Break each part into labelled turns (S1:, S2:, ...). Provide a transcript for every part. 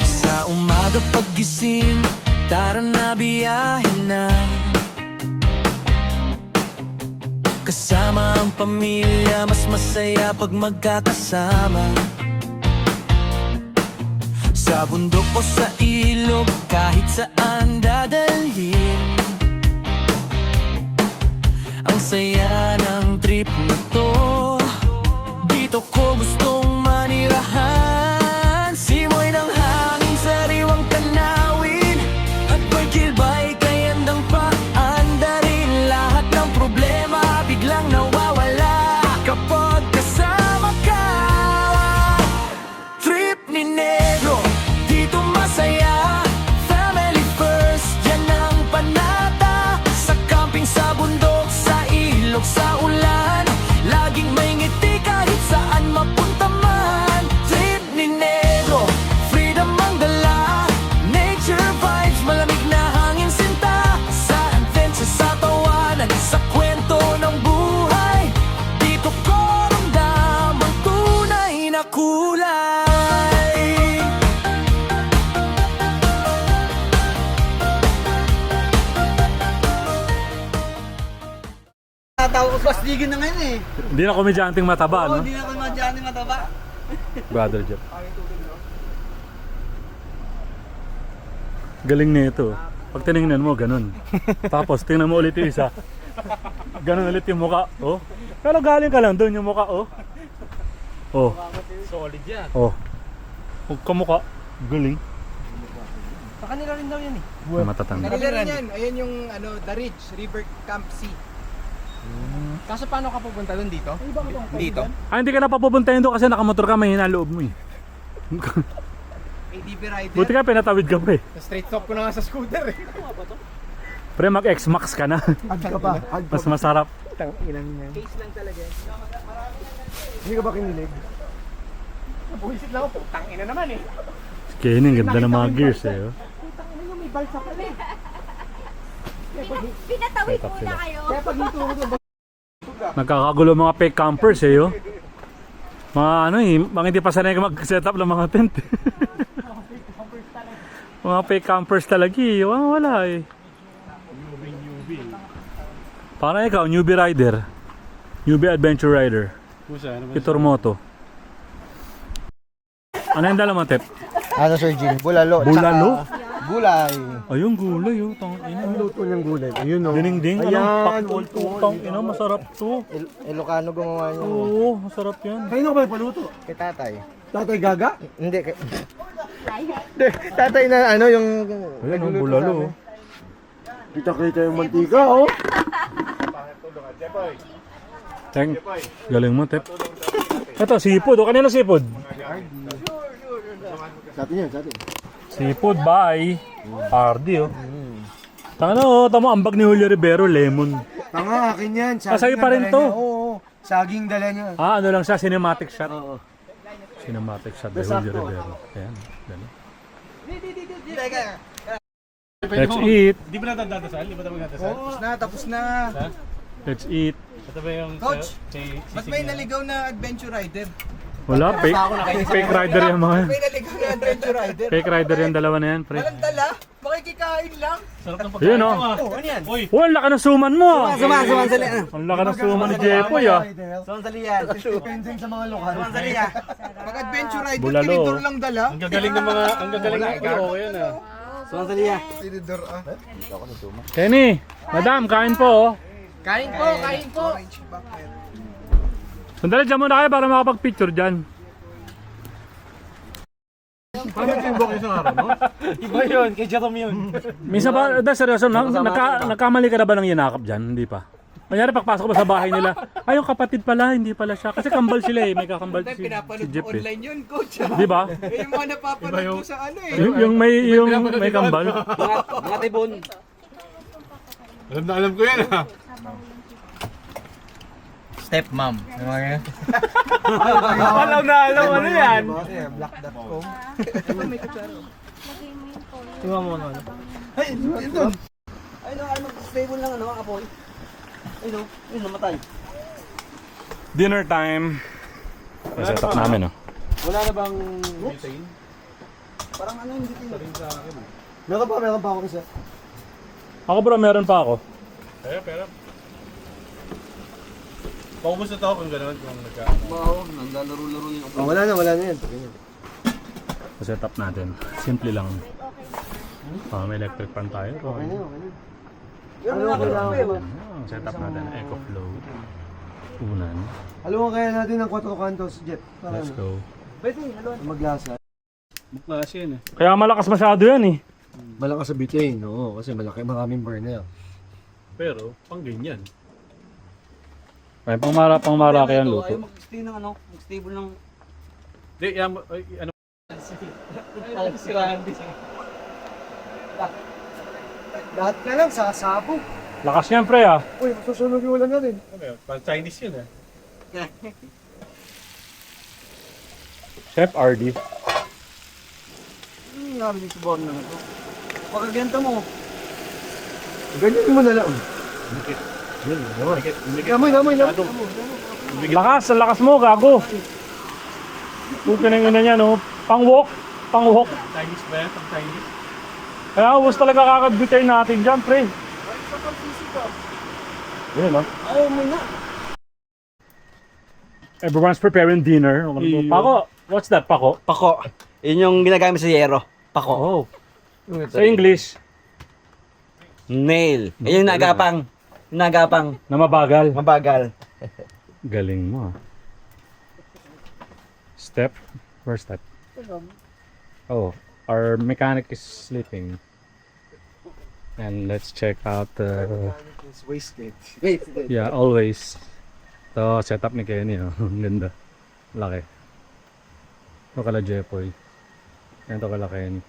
S1: Sa umaga paggising, tara na biyahe na. Kasama ang pamilya, mas masaya pag magkakasama. Sa bundok o sa ilog, kahit saan dadalhin. Ang saya ng trip na to, dito ko gustong manirahan. Simoy ng hangin, sariwang tanawin, at pagkilbay kay andang paandarin. Lahat ng problema biglang nawawala kapag kasama ka. Trip ni Negro, dito masaya. Family first, yan ang panata. Sa camping, sa bundok, sa ilog, sa ulan, laging may ngiti kahit saan mapunta man. Trip ni Negro, freedom ang dala. Nature vibes, malamig na hangin sinta. Sa adventure, sa tawanan, sa kwento ng buhay, dito ko ramdam ang tunay na kulay.
S2: Tawag ko pasligin na ngayon eh.
S3: Hindi na komedyanteng mataba,
S2: Oo,
S3: no?
S2: hindi na ako madyan yung mataba.
S3: Brother Jeff. Galing nito. Pag tinignan mo, ganun. Tapos tingnan mo ulit yung isa. Ganun ulit yung muka. Oh. Pero galing ka lang doon yung muka, oh. Oh.
S2: Solid yan.
S3: Oh. Huwag ka muka. Galing.
S2: Sa kanila rin daw yan eh.
S3: Matatanda.
S4: Kanila rin yan. Ayan yung The Ridge, River Camp C. Kaso paano ka pupunta doon dito? Dito?
S3: Ah, hindi ka na papupuntahin doon kasi nakamotor ka, mahina loob mo eh.
S4: ADB rider.
S3: Buti ka, pinatawid ka pa eh.
S4: Straight stop ko na nga sa scooter eh.
S3: Pre, mag-X-Max ka na.
S2: Ag ka pa.
S3: Mas masarap.
S2: Ilang yan.
S4: Case lang talaga.
S2: Hindi ka ba kinilig?
S4: Buhisit lang ako. Putang ina naman eh.
S3: Kaya ganda ng mga gears eh. Oh.
S4: Putang ina yung may balsa pala eh.
S5: Pinatawid
S3: Setup
S5: muna
S3: sila.
S5: kayo.
S4: Kaya pag hinto ko doon,
S3: Nagkakagulo mga fake campers eh, oh. Mga ano eh, mga hindi pa sanay mag-setup ng mga tent. Mga fake campers talaga eh, wala eh. Parang ikaw, newbie rider. Newbie adventure rider. Pitor Moto. Ano yung dala mo, Tep?
S2: Ano Sir Jim? Bulalo.
S3: Bulalo?
S2: Gulay.
S3: Ayun, gulay oh. Tangina.
S2: Ang luto niyang gulay. Ayun o.
S3: Dinding-ding,
S2: Ayan.
S3: anong pakbol to? Tangina, masarap to.
S2: Ilocano gumawa niya.
S3: Oo, masarap yan.
S2: Kanino ba paluto? Kay tatay. Tatay Gaga? Hindi. Hindi. Tatay na ano yung...
S3: Ayan, ang bulalo oh.
S2: Kita-kita yung mantika oh.
S3: Teng, galing mo, Tep. Ito, sipod. O, kanino sipod?
S2: Sa atin yan, sa atin.
S3: Sipod, bye. Hardy, oh. Tanga oh, tamo, ambag ni Julio Rivero, lemon.
S2: Tanga, akin yan.
S3: Sa'yo pa rin to.
S2: Oo, saging dala niya.
S3: Ah, ano lang siya, cinematic shot.
S2: Oo.
S3: Cinematic shot by Julio Rivero. Ayan, ganun. Let's eat.
S6: Di ba natandadasal? Di ba tayo magdadasal?
S4: Tapos na.
S3: Let's eat.
S6: Ito ba yung
S4: Coach,
S6: si
S4: ba't may naligaw na adventure rider?
S3: Wala, fake rider yung mga yan.
S4: May naligaw na adventure rider.
S3: Fake rider yung dalawa na yan, pre.
S4: Walang dala, makikikain lang.
S6: Sarap ng
S3: Yun, oh.
S4: Oh, ano yan?
S6: Uy!
S3: Oh, ang laka ng suman mo.
S2: Suman sali.
S3: Ang laka ng suman ni Jepoy, ah.
S2: Suman sali yan. Depende sa mga lokal. Suman sali yan.
S4: Pag adventure rider,
S3: Bulalo.
S4: tinidor lang dala.
S6: Ang gagaling ng mga, ang gagaling ng mga okay yan ah.
S2: Suman sali yan.
S4: Tinidor ah.
S3: Kenny, madam, kain po, oh.
S4: Kain po, kain po.
S3: Sandali, dyan muna kayo para makapag-picture dyan.
S6: Paano yung book isang araw, no? Iba yun, kay Jerome yun.
S3: Minsan ba, seryoso, nagkamali ka na ba ng yanakap dyan? Hindi pa. Kanyari, pagpasok ba sa bahay nila, ay, yung kapatid pala, hindi pala siya. Kasi kambal sila eh, may kakambal si
S4: Pinapanood
S3: Jeff
S4: mo
S3: eh.
S4: online yun, coach.
S3: Di ba?
S4: Eh, yung mga napapanood ko sa ano eh.
S3: Yung may kambal.
S2: Mga tibon.
S6: Alam ko yan ah.
S4: Stepmom.
S6: Alam na, alam ano yan.
S2: Black.com.
S5: Lagay mo yung phone.
S2: Tingnan mo ano. Ay, ito. Ay, no, ay mag-stable lang ano, apoy. Ay, no, ay, namatay.
S3: Dinner time. Set up namin, oh.
S6: Wala na bang butane?
S2: Parang ano yung dito.
S6: Rin sa akin.
S2: Meron pa ako kasi.
S3: Ako bro, meron pa ako.
S6: Pero. Paubos na to kung gano'n, kung nagka...
S2: Oo, naglalaro-laro yung apoy. Wala na yan.
S3: Set up natin. Simple lang. May electric pan tayo.
S2: Okay na. Ano na kailangan?
S3: Set up natin. Eco flow. Unan.
S2: Haluan kaya natin ng 4 kantos, Jet.
S3: Let's go.
S2: Pwede, haluan. Maglasa.
S6: Buklas yan eh.
S3: Kaya malakas masyado yan eh.
S2: Malakas sa butane, oo. Kasi maraming burner.
S6: Pero, pang ganyan.
S3: May pang kaya luto.
S2: Ayaw mag-stay ng ano, mag-stable ng...
S6: Di, yan, ano?
S2: Si Randy. Lahat na lang, sasabog.
S3: Lakas niyan pre ah.
S2: Uy, masusunog yung ulan natin.
S6: Ano yun? Pang Chinese yun eh.
S3: Chef RD.
S2: Namin dito ba na ito? Pakagenta mo. Ganyan mo na lang. Namoy.
S3: Lakas, ang lakas mo, gago. Puto na yung ina niya, no? Pang-walk.
S6: Chinese ba yan? Pang Chinese?
S3: Kaya ubos talaga kakabitay natin dyan, pre. Yun, no?
S2: Ayaw mo na.
S3: Everyone's preparing dinner. Pako, what's that, pako?
S2: Pako. Yun yung ginagamit sa yero. Pako.
S3: Oh. Sa English,
S2: Nail. Yun yung nagapang.
S3: na mabagal.
S2: Mabagal.
S3: Galing mo, ah. Step. Where's step? Oh, our mechanic is sleeping. And let's check out the...
S2: It's wasted.
S3: Yeah, always. Ito, setup ni Kenny, oh. Ang ganda. Laki. Ito kala Jepoy. Ito kala Kenny.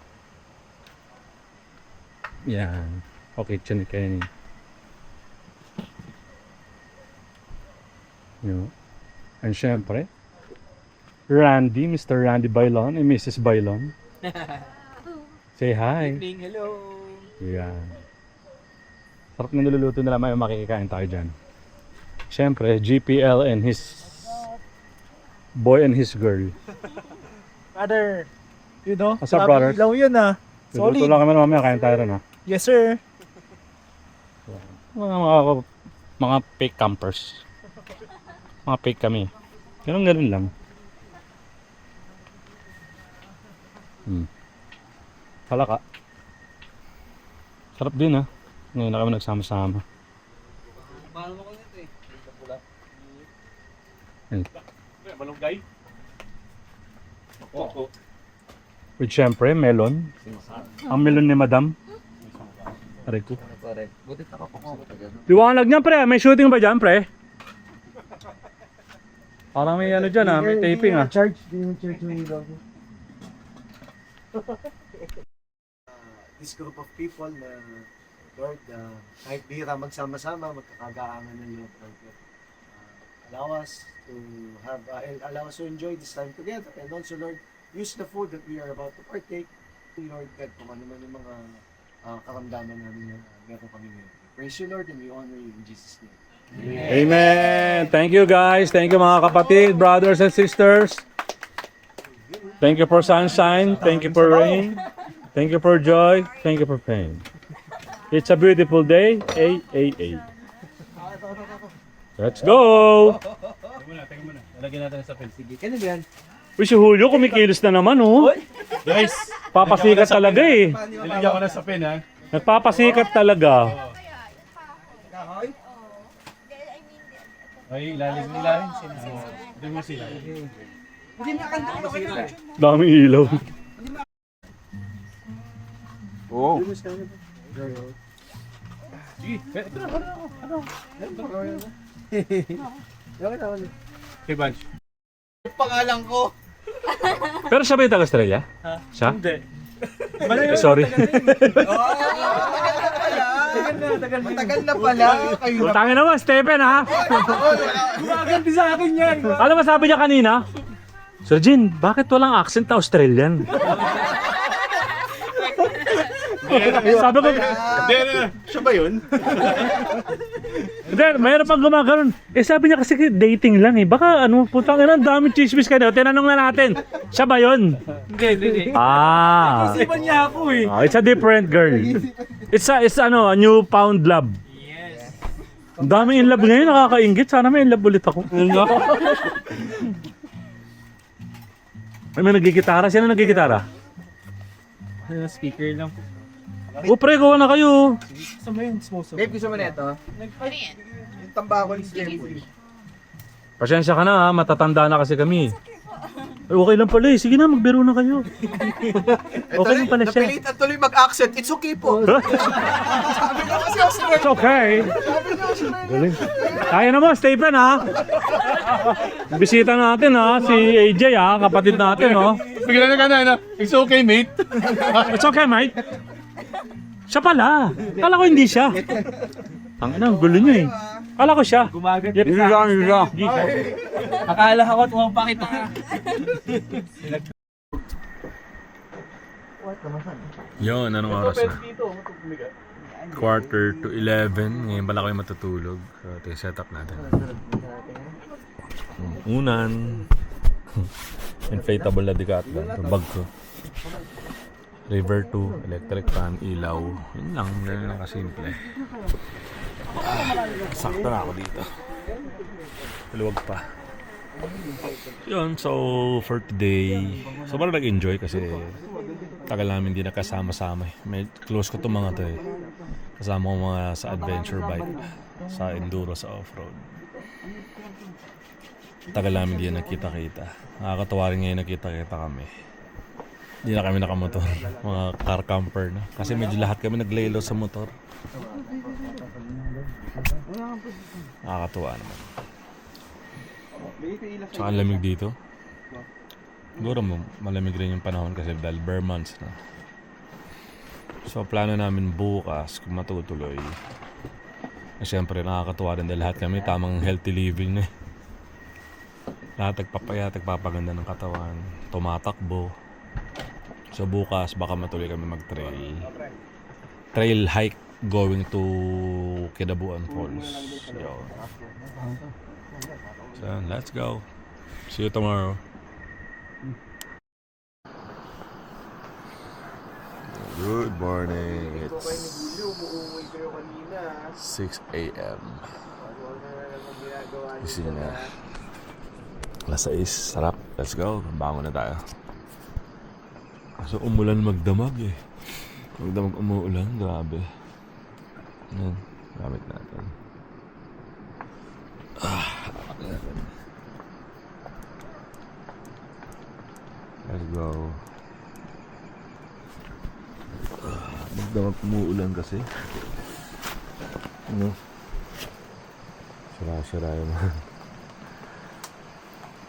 S3: Yan. O kitchen ni Kenny. Yun. And syempre, Randy, Mr. Randy Bailon and Mrs. Bailon. Say hi.
S2: Hello.
S3: Yan. Sarap na niluluto nila, may makikikain tayo dyan. Siyempre, GPL and his boy and his girl.
S5: Brother, you know,
S3: What's up, brothers?
S5: ilaw yun ah.
S3: Luluto
S5: Solid.
S3: lang kami mamaya, kain tayo rin ha.
S5: Yes sir.
S3: Mga fake campers. Mga fake kami. Ganun lang. Palaka. Sarap din ha. Ngayon na kami nagsama-sama.
S2: Paano mo ko nito eh?
S6: Malunggay? Ako.
S3: With syempre, melon. Ang melon ni Madam. Aray ko.
S2: Correct. Butit ako po.
S3: Liwanag niyan pre, may shooting ba dyan pre? Parang may ano dyan may taping ah.
S2: Charge. Hindi charge yung ilaw. This group of people na Lord, kahit bihira magsama-sama, magkakagaangan ng loob ng allow us to enjoy this time together, and also Lord, use the food that we are about to partake. Lord God, kung ano man yung mga karamdaman namin na meron kami ngayon. Praise you Lord, and we honor you in Jesus' name.
S3: Amen. Thank you guys. Thank you mga kapatid, brothers and sisters. Thank you for sunshine. Thank you for rain. Thank you for joy. Thank you for pain. It's a beautiful day. A. Let's go!
S6: Teka muna. Lagyan natin sa pen.
S2: Sige, kaya na yan.
S3: Uy, si Julio kumikilos na naman, oh.
S6: Guys!
S3: Papasikat talaga eh.
S6: Nilagyan ko na sa pen ha.
S3: Nagpapasikat talaga.
S6: Ay, ilalim. Doon mo sila.
S3: Daming ilaw.
S6: Oo. Sige. Okay, Bunch.
S4: Pangalan ko.
S3: Pero siya ba yung taga-Australia? Siya?
S5: Hindi.
S3: Sorry.
S4: Matagal na pala. Kayo
S3: Tangin naman, Stephen ha?
S5: Gumaganti sa akin yan.
S3: Ano ba sabi niya kanina? Sir Jin, bakit walang accent na Australian? Sabi ko,
S6: Siya ba yun?
S3: hindi, mayroon pang gumaganon. Sabi niya kasi dating lang eh. Baka putang ina, ang daming chismis kayo. Tinanong na natin, siya ba yun?
S5: Hindi.
S3: Ah.
S5: Iba niya ako eh.
S3: It's a different girl. It's a newfound love.
S5: Yes.
S3: Ang daming in love ngayon, nakakaingit. Sana may in love ulit ako. May nagigitara? Sino nagigitara?
S5: Speaker lang.
S3: O pre, gawa na kayo.
S5: Sama yun, smoso.
S4: Babe, gusto mo na ito? Yung tambako ni Jempoy.
S3: Pasensya ka na ha, matatanda na kasi kami. Ay, okay lang pala eh. Sige na, magbiro na kayo. Okay lang pala siya.
S4: Napilitan tuloy mag-accent. It's okay po. Sabi na kasi Australian.
S3: It's okay. Galing. Kaya naman, Stephen ha. Bisita natin ha, si AJ ha, kapatid natin no.
S6: Bigla na ka na. It's okay, mate.
S3: It's okay, mate. Siya pala. Kala ko hindi siya. Ang ina, ang gulo niyo eh. Kala ko siya.
S5: Gumagat
S3: Yep.
S5: ka. Akala ko at huwag pa kita.
S3: Yun, anong oras na? 11:45. Ngayon pala kayo matutulog. So, ito yung setup natin. Unan. Inflatable na Decathlon. Ito bag ko. River 2, electric fan, ilaw. Yun lang, ganyan lang kasimple. Sakto na ako dito. Maluwag pa. Yun, so for today, sobrang nag-enjoy kasi tagal namin hindi nakasama-sama. May close ko itong mga to eh. Kasama ko mga sa adventure bike, sa enduro, sa off-road. Tagal namin hindi nakita-kita. Nakakatawa rin ngayon nakita-kita kami. Hindi na kami nakamotor. Mga car camper na. Kasi medyo lahat kami naglaylo sa motor. Nakakatuwa naman. Tsaka ang lamig dito. Siguro malamig rin yung panahon kasi dahil bare months na. So plano namin bukas kung matutuloy. Siyempre nakakatuwa rin dahil lahat kami tamang healthy living na eh. Lahat nagpapayat, nagpapaganda ng katawan, tumatakbo. So bukas baka matuloy kami mag-trail. Trail hike going to Kidabuan Falls. So let's go. See you tomorrow. Good morning. It's 6 a.m. Gising na. Alas 6. Sarap. Let's go. Bangon na tayo. Kaso umulan magdamag eh. Magdamag umuulan. Grabe. Yan. Gamit natin. Let's go. Magdamag umuulan kasi. Ano? Sira-sira yung mga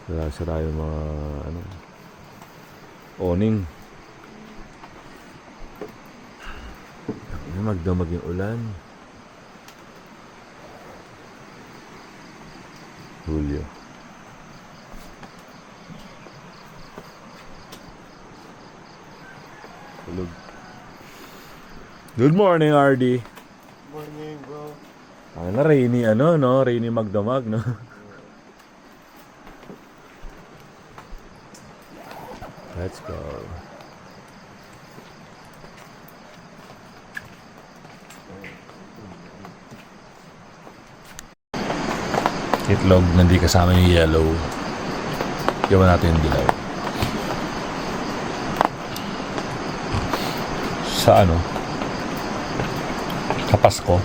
S3: sira-sira yung mga awning. Magdamag yung ulan. Julio. Tulog. Good morning, RD.
S2: Morning, bro.
S3: Ang rainy rainy magdamag, no? Let's go. Itlog na hindi kasama yung yellow. Iwan natin yung dilaw. Sa Kapasko,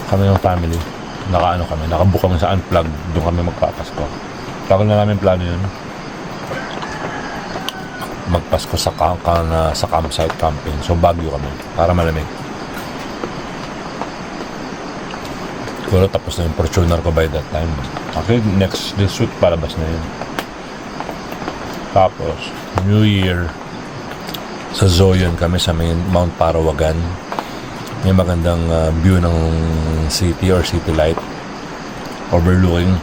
S3: kami ng family, nakabook kami sa Unplug, doon kami magpapasko. Tagal na namin plano yun. Magpasko sa campsite camping. So Baguio kami, para malamig. Siguro tapos na yung Fortuner ko by that time. Actually, this week palabas na yun. Tapos, New Year, sa Zoyan kami sa main Mount Parawagan. May magandang view ng city or city light overlooking.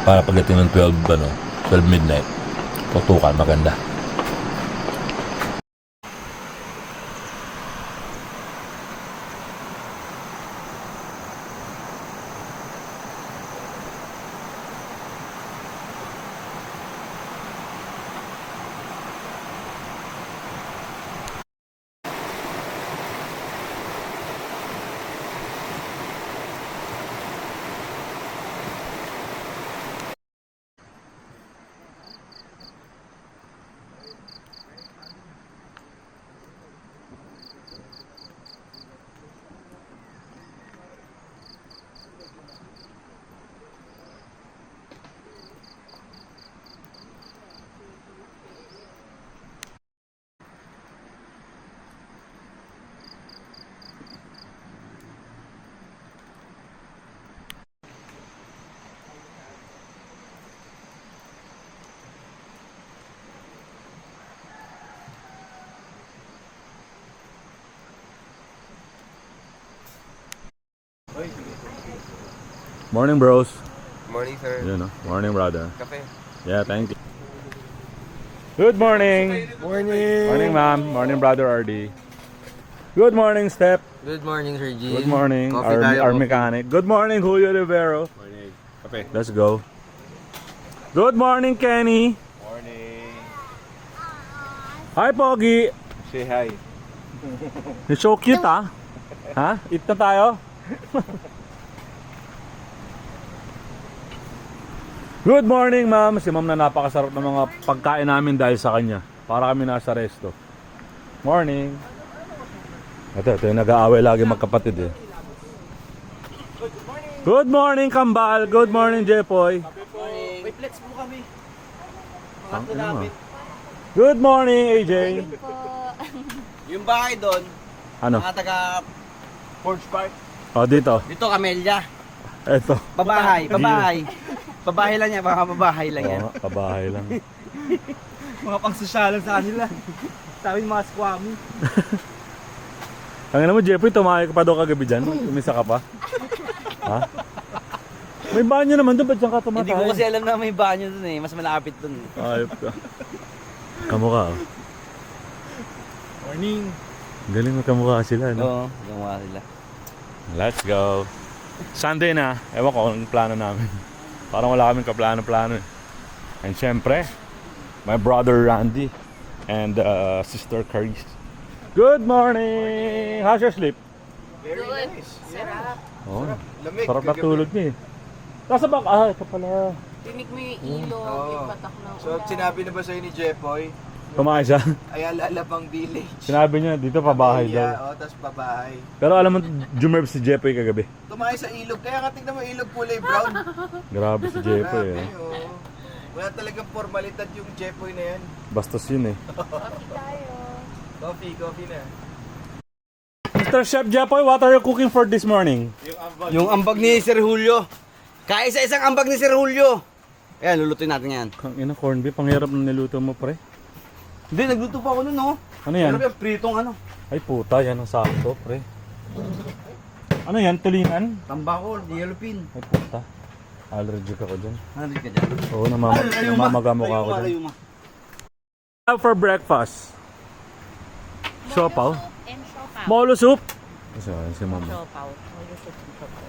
S3: Para pagdating ng 12 midnight, tutukan, maganda. Morning, bros.
S4: Morning, sir.
S3: You know, morning, brother.
S4: Kape.
S3: Yeah, thank you. Good morning.
S2: Morning!
S3: Morning, ma'am. Morning, brother RD. Good morning, Step.
S4: Good morning, Sir G.
S3: Good morning,
S4: Coffee tayo,
S3: our
S4: coffee.
S3: mechanic. Good morning, Julio Rivero.
S6: Morning. Kape.
S3: Let's go. Good morning, Kenny.
S6: Morning.
S3: Hi, Pogi.
S6: Say hi.
S3: You're so cute, ha? Ha? Eat na tayo? Good morning, ma'am. Si ma'am na napakasarap ng mga pagkain namin dahil sa kanya. Para kami nasa resto. Morning. Ito yung nag-aaway lagi magkapatid eh. Good morning, Kambal. Good morning, Jepoy.
S5: Wait, let's mo kami.
S3: Ang ina mo. Good morning, AJ.
S5: Yung bahay doon,
S3: Ano?
S5: mga taga
S6: Forge Park.
S3: Oh, dito.
S5: dito, Camellia.
S3: Ito.
S5: Pabahay, pabahay. Pabahay lang yan, mga pabahay lang yan.
S3: Oo, kabahay lang.
S5: Mga pang-sosyalan sa kanila. Sabi mga squammy.
S3: Ang ina mo, Jepoy, tumayo ka pa doon kagabi dyan? Umisa ka pa? Ha? May banyo naman doon, ba't dyan ka tumatay?
S5: Hindi ko kasi alam na may banyo doon eh. Mas malapit doon.
S3: Ayop ka. Kamukha, oh.
S5: Morning.
S3: Galing magkamukha sila, no?
S5: Oo, gumawa sila.
S3: Let's go. Sunday na. Ewan ko anong plano namin. Parang wala kaming kaplano-plano eh. And syempre, my brother Randy and sister Caris. Good morning! How's your sleep?
S6: Very nice.
S7: Sarap.
S3: Oh,
S6: Lamig.
S3: sarap na tulog niya eh. Nasa bak... Ah, ito pala.
S7: Tinig mo yung ilog, yung patak ng
S6: So, sinabi na ba sa'yo ni Jepoy,
S3: Kumain siya.
S6: Ayala pang village.
S3: Sinabi niya, dito pabahay daw.
S6: Oo, tas pabahay.
S3: Pero alam mo, jumerb si Jepoy kagabi.
S6: Tumayo sa ilog. Kaya nga tignan mo ilog kulay brown.
S3: Grabe si Jepoy eh.
S6: Grabe, oo. Wala talagang formalidad yung Jepoy na yan.
S3: Bastos yun eh.
S7: coffee tayo.
S6: Coffee na.
S3: Mr. Chef Jepoy, what are you cooking for this morning?
S5: Yung ambag ni Sir Julio. Kaisa-isang ambag ni Sir Julio. Ayan, lulutuin natin yan.
S3: Kang ina, corned beef. Ang hirap na niluto mo, pre.
S5: Hindi, nagluto pa ako nun, no?
S3: Ano yan?
S5: Pero yung pritong ano?
S3: Ay puta, yan ang sakto, pre. Ano yan? Tulingan?
S5: Tambakol, yellow pin.
S3: Ay puta. Allergic ako dyan.
S5: Ano ka dyan?
S3: Oo, namamagamok ako dyan.
S5: Layuma.
S3: For breakfast. Siopaw?
S7: And siopaw.
S3: Molo soup? Kasi si mama.
S7: Siopaw. Molo soup and siopaw.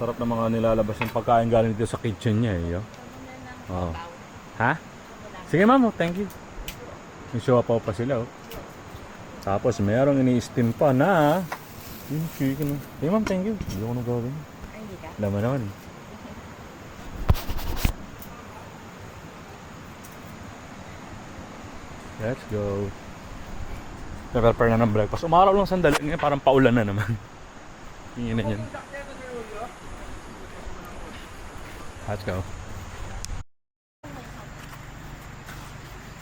S3: Sarap na mga nilalabas yung pagkain galing dito sa kitchen niya eh. Yo. Oh. Ha? Sige ma'am, thank you. May siopaw pa sila oh. Tapos merong ini-steam pa na yung chicken. Hey ma'am, thank you. Hindi ko na gawin.
S7: Ay, hindi ka.
S3: Laman naman eh. Let's go. Prepare na ng breakfast. Umaraw lang sandali ngayon, parang paulan na naman. Tingin na yan. Let's go.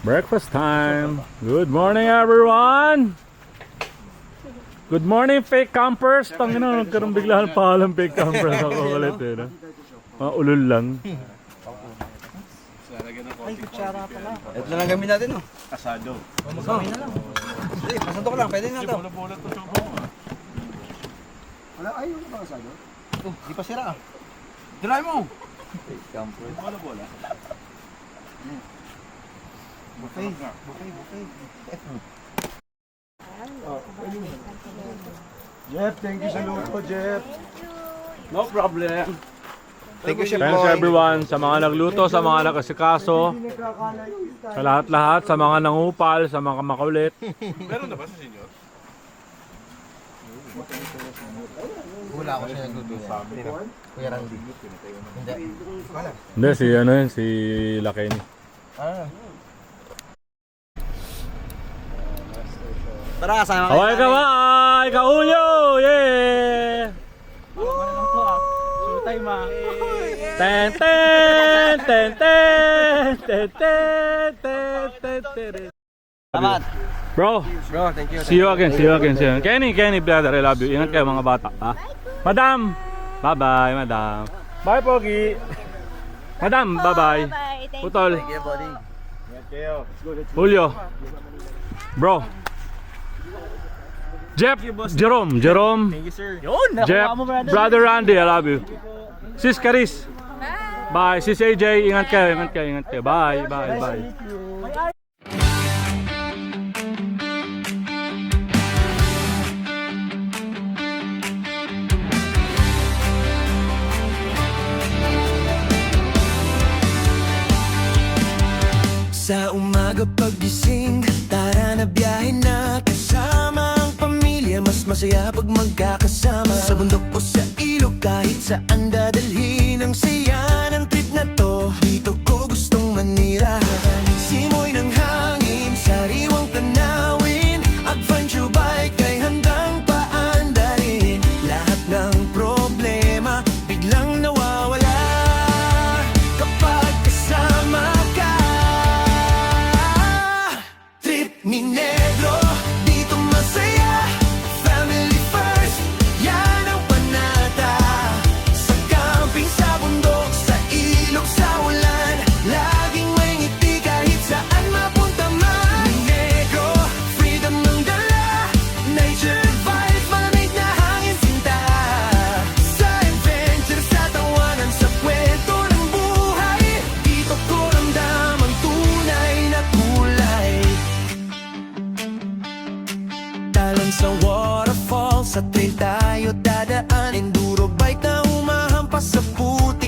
S3: Breakfast time. Good morning, everyone. Good morning, fake campers. Tangin na, nagkaroon bigla ng pahalang fake campers ako ulit eh. No? Mga ulol lang.
S5: Ito na lang gamit natin, no?
S6: Asado.
S5: Kami na lang. Sige, pasando ko lang. Pwede na ito.
S2: Wala, ayaw ko ba kasado?
S5: Oh, di pa sira ah. Try mo!
S2: Buffet. Jeff, thank you sa luto, Jeff.
S5: No problem. Thank you, Chef
S3: Thanks
S5: Boy.
S3: everyone sa mga nagluto, sa mga nagkasikaso, sa lahat-lahat, sa mga nangupal, sa mga makulit.
S6: Meron na ba sa inyo?
S5: Wala ako siya nagluto. Kuya Randy. Hindi. Wala.
S3: Hindi, si ano yun, si Lakeni.
S5: Ah. Tara, sama
S3: Kaway ka ba? Ay, kaulyo! Yeah!
S5: Showtime ah.
S3: Ten, ten, ten, ten, ten, ten, ten, ten, ten.
S5: Salamat.
S3: Bro,
S5: Bro, thank you.
S3: see you again, see you again, see you again. Kenny, brother, I love you. Ingat kayo mga bata, ha? Madam! Bye-bye, madam. Bye, Pogi! Madam, bye-bye.
S7: Bye. Thank
S3: Putol.
S5: Thank you, buddy.
S3: Julio. Bro. Jeff, Jerome.
S5: Thank you, sir. Yun,
S3: Jeff, brother Randy, I love you. Sis Caris. Bye. Sis AJ, ingat kayo, ingat kayo, ingat kayo. Bye, bye, bye.
S1: Sa umaga paggising, tara na biyahe na. Kasama ang pamilya, mas masaya pag magkakasama. Sa bundok o sa ilog, kahit saan dadalhin. Ang saya ng trip na to, dito ko gustong manira. Simoy ng hangin, sariwang tanawin. Adventure bike ay handang paandarin. Lahat ng problema, biglang nawawala kapag kasama ka. Trip ni Negro, dito masaya. Family first, yan ang panata. Sa camping, sa bundok, sa ilog, sa ulan, laging may ngiti kahit saan mapunta man. Ni Negro, freedom ng dala. Nature vibe, malamig na hangin sinta. Sa adventure, sa tawanan, sa kwento ng buhay, dito ko ramdam ang tunay na kulay. Talan sa waterfall, sa trail tayo dadaan. Enduro bike na humahampas sa puti